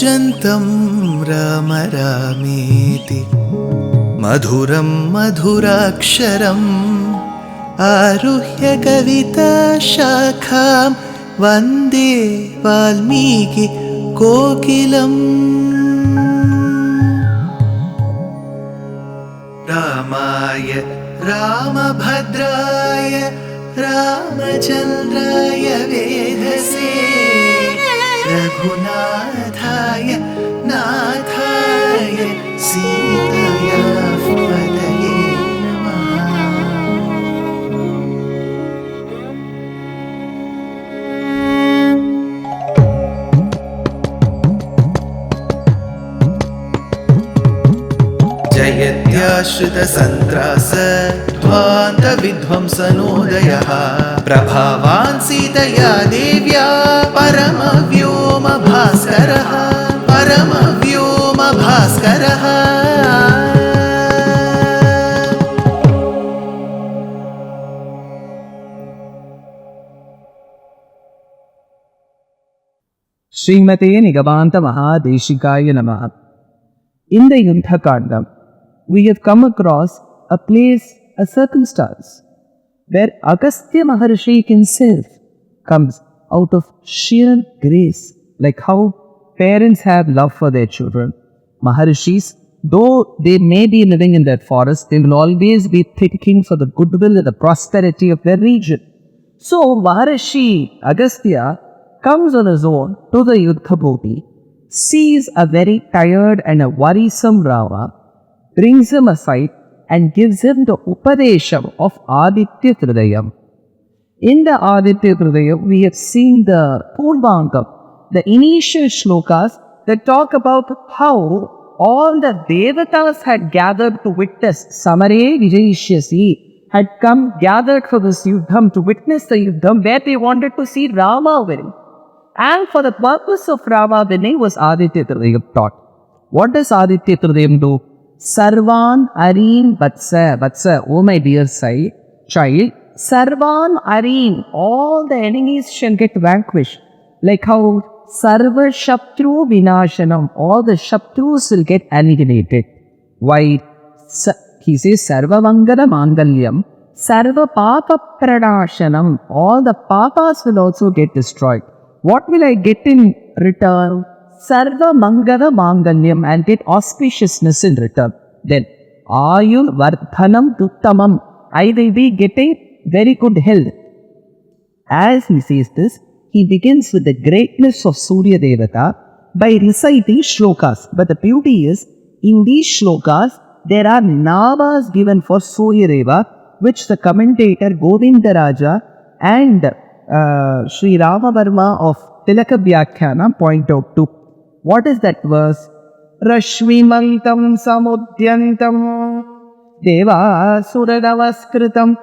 कूजन्तं राम रामेति मधुरं मधुराक्षरम् आरुह्य कविताशाखां वन्दे वाल्मीकि कोकिलम्। रामाय रामभद्राय रामचन्द्राय वेधसे रघुनाथाय नाथाय सीताया पतये नमः। जयत्याश्रितसन्त्रास ध्वान्तविध्वंसनोदयः प्रभावान् सीतया देव्या परमव्योमभास्करः परमव्योमभास्करः। Srimate Nigavanta Mahadeshikaya Namaha. In the Yuddha Kandam, we have come across a place, a circumstance, where Agastya Maharshi himself comes out of sheer grace, like how parents have love for their children. Maharshis, though they may be living in that forest, they will always be thinking for the goodwill and the prosperity of their region. So Maharshi Agastya comes on his own to the Yuddha Bhumi, sees a very tired and a worrisome Rama, brings him aside and gives him the Upadesham of Aditya Hridayam. In the Aditya Hridayam, we have seen the Purvangam, the initial shlokas that talk about how all the Devatas had gathered to witness Samare Vijayishyasi, had come gathered for this Yuddham, to witness the Yuddham where they wanted to see Rama winning. And for the purpose of Rama winning was Aditya Hridayam taught. What does Aditya Hridayam do? Sarvan Arim Vatsa. Vatsa, oh my dear child. Sarvan Arim, all the enemies shall get vanquished. Like how Sarva Shatru Vinashanam, all the Shatrus will get annihilated. Why? He says Sarva Mangala Mangalyam, Sarva Papa Pranashanam, all the papas will also get destroyed. What will I get in return? Sarva Mangala Mangalyam, and get auspiciousness in return. Then, Ayur Vardhanam Duttamam, I will be getting very good health. As he says this, he begins with the greatness of Surya Devata by reciting shlokas. But the beauty is, in these shlokas, there are namas given for Surya Deva, which the commentator Govinda Raja and Sri Rama Varma of Tilaka Vyakhyana point out to. What is that verse? Rashvimantam samudyantam devasuradavaskritam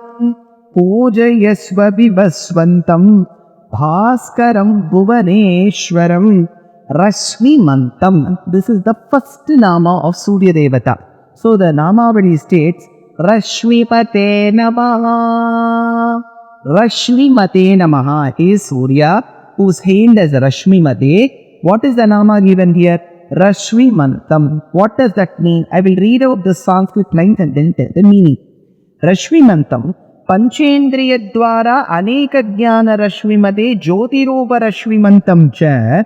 pujayasva vivasvantam bhaskaram bhuvaneshwaram Rashvimantam. This is the first nama of Surya Devata. So the Namavali states Rashvipate Namaha. Rashvimate Namaha. He is Surya, whose hailed as Rashvimate. What is the nama given here? Rashvimantam. What does that mean? I will read out the Sanskrit lines and then tell the meaning. Rashvimantam Panchendriya Dwara Aneka Jnana Rashvimate Jyotirupa Rashvimantam Cha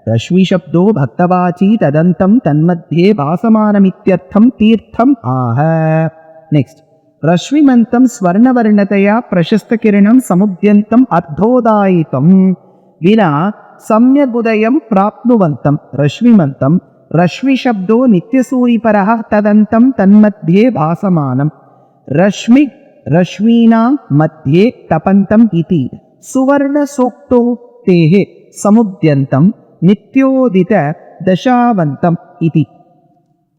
Rashvi Shabdo Bhaktavachi Tadantam Tanmadhye Vasamanamityartham Tirtham Aha. Next. Rashvimantam Swarnavarnataya Prashastakiranam Samudyantam Ardhodaitam Vina Samyagudayam Prapnuvantam Rashvimantam Rashvi Shabdo Nityasuri Paraha Tadantam Tanmadhye Vasamanam Rashvinam Madhye Tapantam Iti Suvarna Sokto Tehe Samudyantam Nityodita Dashavantam Iti.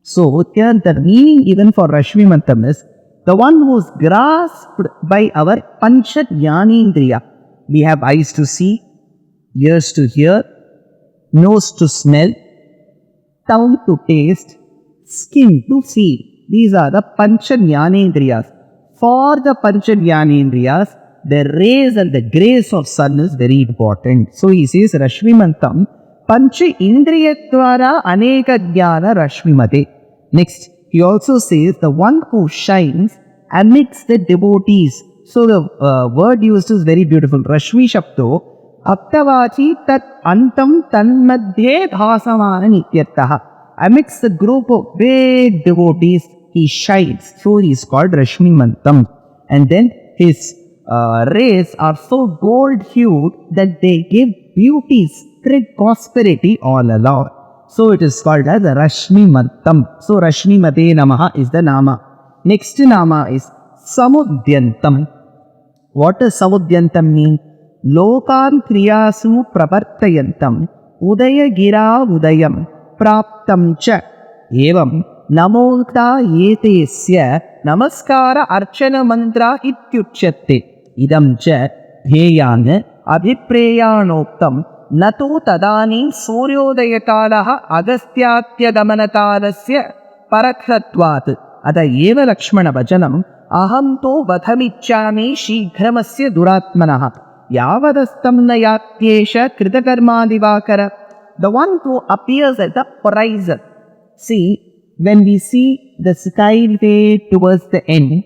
So here the meaning even for Rashvimantam is the one who is grasped by our Pancha Jnanendriya. We have eyes to see, ears to hear, nose to smell, tongue to taste, skin to feel. These are the Pancha Jnanendriyas. For the Pancha Jnanendriyas, the rays and the grace of sun is very important. So he says Rashvimantam Panch Indriyadvara Aneka Jnana Rashmimate. Next, he also says the one who shines amidst the devotees. So the word used is very beautiful. Rashmi Shabdo Bhaktavachi Tat Antam Tanmadhye Bhasamana Nityataha. Amidst the group of big devotees, he shines. So he is called Rashmi Mantam. And then his rays are so gold hued that they give beauty, spread prosperity all along. So it is called as Rashmi Mantam. So Rashmi Mate Namaha is the Nama. Next Nama is Samudyantam. What does Samudyantam mean? Lokan Kriyasu Pravartayantam Udaya Gira Udayam Praptam Cha Evam Namota Yetesya Namaskara Archana Mantra Ityuchyate Idam Cha Dheyana Abhipreyanoktam Nato Tadani Suryodayakalaha Agastyatya Damanakalasya Parakratvat Ada Eva Lakshmana Vajanam Ahamto Vathamichami Shighramasya Duratmanaha Yavadastam Nayatyesha Kritakarmadivakara. The one who appears at the horizon. See, when we see the skyway towards the end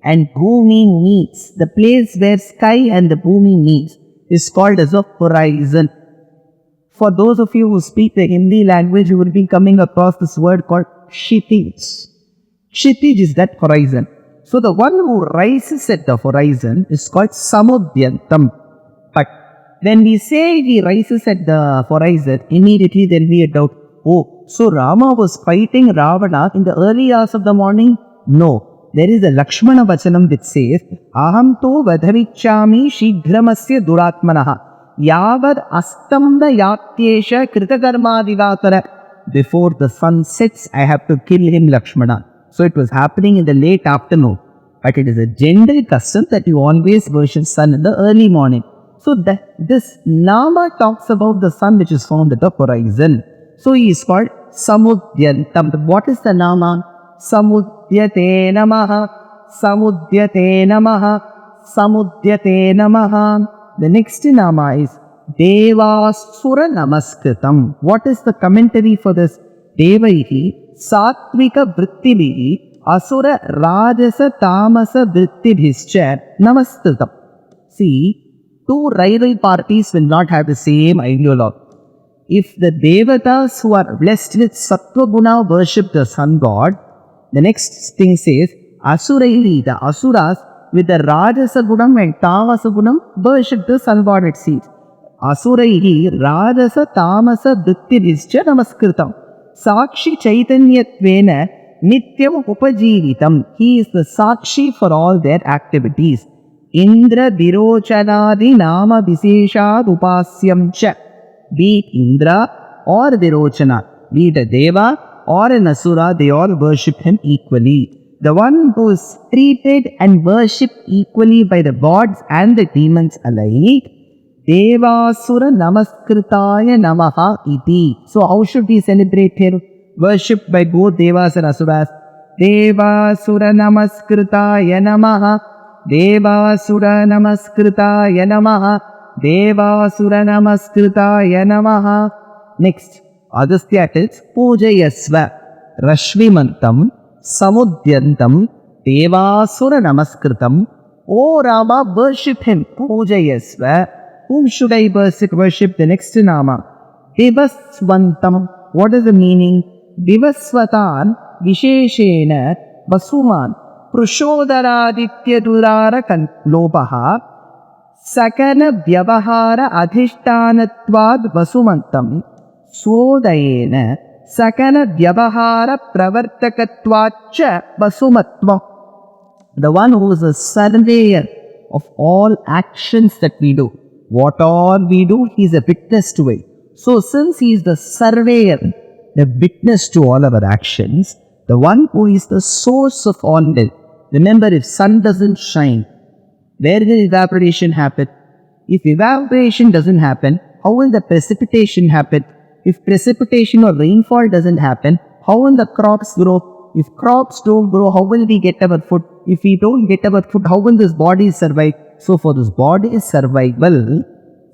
and Bhumi meets, the place where sky and the Bhumi meets is called as a horizon. For those of you who speak the Hindi language, you will be coming across this word called Kshitij. Kshitij is that horizon. So the one who rises at the horizon is called Samudyantam. But when we say he rises at the horizon, immediately there will be a doubt. Oh, so Rama was fighting Ravana in the early hours of the morning? No. There is a Lakshmana Vachanam which says, Ahamto Vadhavichami Shighramasya Duratmanaha Yavad Astamda Yatyesha Kritakarma Divakara. Before the sun sets, I have to kill him, Lakshmana. So it was happening in the late afternoon. But it is a general custom that you always worship sun in the early morning. So this Nama talks about the sun which is found at the horizon. So he is called Samudyantam. What is the Nama? Samudyate Namaha, Samudyate Namaha, Samudyate Namaha. The next Nama is Devasura Namaskritam. What is the commentary for this? Devaihi Satvika Vrittibihi Asura Rajasa Tamasa Vrittibhischa Namaskritam. See, two rival parties will not have the same ideology. If the Devatas who are blessed with Sattva Guna worship the sun god, the next thing says, Asuraihi, the Asuras with the Rajasa Gunam and Tamasa Gunam worship the sun god, it seems. Asuraihi Rajasa Tamasa Vrittibhischa Namaskritam. Sakshi Chaitanyatvena Nityam Upajeevitam. He is the Sakshi for all their activities. Indra Virochanadi Nama Viseshad Upasyam Cha. Be it Indra or Virochana, be it a Deva or an Asura, they all worship him equally. The one who is treated and worshipped equally by the gods and the demons alike, Devasura Namaskritaya Namaha Iti. So how should we celebrate here? Worshipped by both Devas and Asuras. Devasura Namaskritaya Namaha. Devasura Namaskritaya Namaha. Devasura Namaskritaya Namaha. Next, Agastya tells Pujayasva Rashvimantam Samudyantam Devasura Namaskritam. O Rama, worship him. Pujayasva. Whom should I worship? The next Nama. Divasvantam. What is the meaning? Divasvatan Visheshena Vasuman Prushodaraditya Durara Lopaha Sakana Vyavahara Adhishtanatvad Vasumantam Sodayena Sakana Vyavahara Pravartakatvacha Vasumatva. The one who is a surveyor of all actions that we do. What all we do, he is a witness to it. So since he is the surveyor, the witness to all our actions, the one who is the source of all wealth. Remember, if sun doesn't shine, where will evaporation happen? If evaporation doesn't happen, how will the precipitation happen? If precipitation or rainfall doesn't happen, how will the crops grow? If crops don't grow, how will we get our food? If we don't get our food, how will this body survive? So for this body's survival,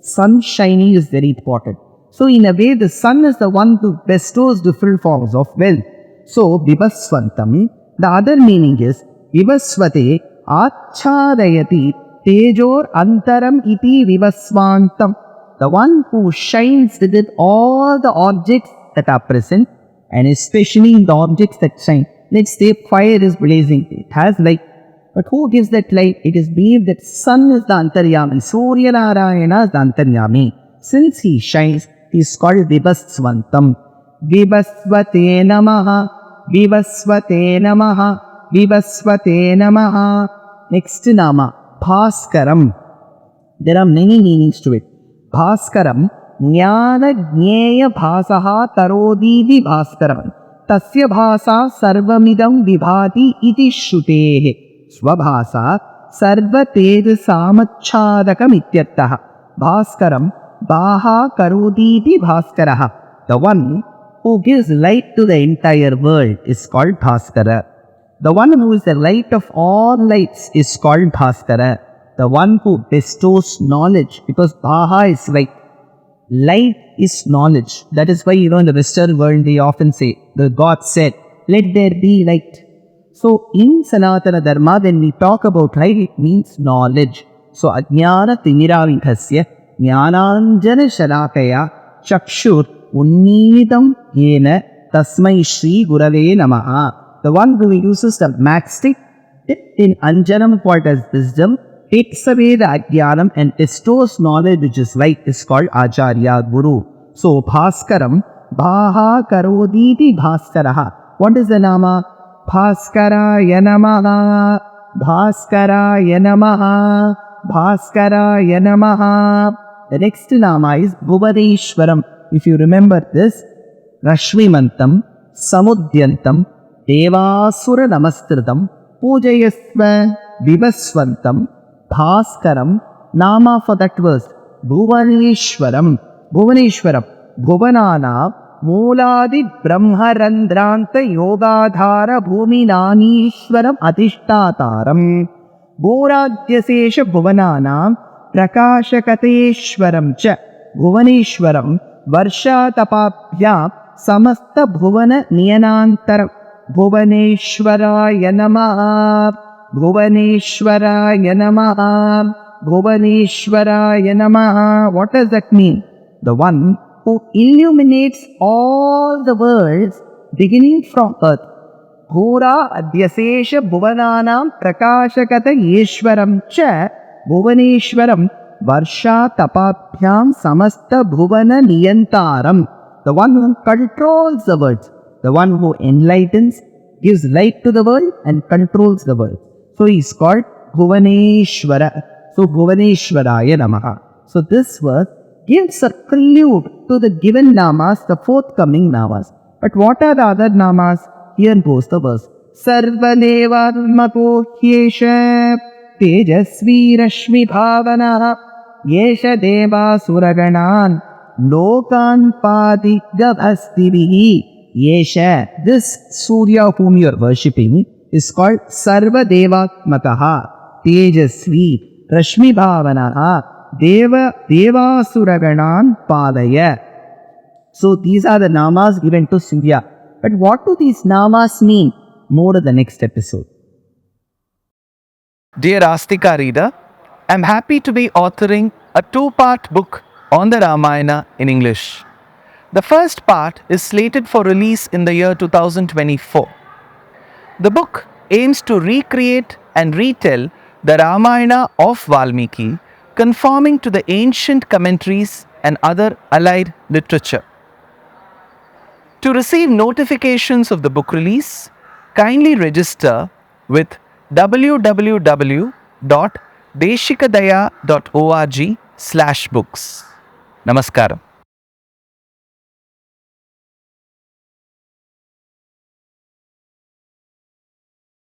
sun shining is very important. So in a way, the sun is the one who bestows different forms of wealth. So vivasvantam, the other meaning is vivasvate achadayati tejor antaram iti vivasvantam. The one who shines within all the objects that are present, and especially in the objects that shine. Let's say fire is blazing, it has light. But who gives that light? It is believed that sun is the Antaryami, Surya Narayana is the Antaryami. Since he shines, he is called Vivasvantam. Vivasvate namaha, Vivasvate namaha, Vivasvate namaha. Next nama, Bhaskaram. There are many meanings to it. Bhaskaram, Jnana Jnaya Bhasaha Tarodidi Bhaskaram. Tasya Bhasa Sarvamidam Vibhati iti Shrutehe. Swabhasa Sarva Tej Samachadakam Ityartaha. Bhaskaram Baha Karoditi Bhaskaraha. The one who gives light to the entire world is called Bhaskara. The one who is the light of all lights is called Bhaskara. The one who bestows knowledge, because Baha is light. Light is knowledge. That is why, in the Western world, they often say, the God said, let there be light. So, in Sanatana Dharma, when we talk about light, it means knowledge. So, Ajnana Timiravithasya Jnananjana Shalakaya Chakshur Unnidam Yena Tasmai Shri Gurave Namaha. The one who uses the matchstick in Anjanam called as wisdom, takes away the Ajnanam and bestows knowledge which is light, is called Acharya Guru. So, Bhaskaram, Baha Karoditi Bhaskaraha. What is the nama? Bhaskaraya namaha, Bhaskaraya namaha, Bhaskaraya namaha. The next nama is Bhuvaneshwaram. If you remember this, Rashmimantam, Samudyantam, Devasura Namastritam, Pujayasva, Vivasvantam, Bhaskaram. Nama for that verse, Bhuvaneshwaram, Bhuvaneshwaram, Bhuvanana, Muladi Brahmarandranta Yogadhara Bhuminanishwaram Adhishtataram. Bhoradyasesha Bhuvananam Prakashakateshwaram Cha Bhuvaneshwaram Varshatapabhyam Samasta Bhuvana Niyanantaram. Bhuvaneshwaraya Namaha, Bhuvaneshwaraya Namaha, Bhuvaneshwaraya Namaha. What does that mean? The one who illuminates all the worlds beginning from earth. Bhura Adyasesha Bhuvananam Prakashakata Yeshwaram Cha Bhuvaneshwaram Varsha Tapabhyam Samasta Bhuvana Niyantaram. The one who controls the worlds. The one who enlightens, gives light to the world and controls the world. So he is called Bhuvaneshwara. So Bhuvaneshwaraya Namaha. So this verse gives a prelude to the given namas, the forthcoming namas. But what are the other namas? Here goes the verse. Sarvadevatmako hyesha tejasvi rashmi bhavana yesha deva suraganan lokan padigabhastivihi. Yesha, this Surya whom you are worshipping is called Sarvadevatmakaha Tejasvi Rashmi Bhavanaha Devasuraganan Padaya. So these are the namas given to Surya. But what do these namas mean? More in the next episode. Dear Astika reader, I am happy to be authoring a 2-part book on the Ramayana in English. The first part is slated for release in the year 2024. The book aims to recreate and retell the Ramayana of Valmiki, conforming to the ancient commentaries and other allied literature. To receive notifications of the book release, kindly register with www.deshikadaya.org/books. Namaskaram.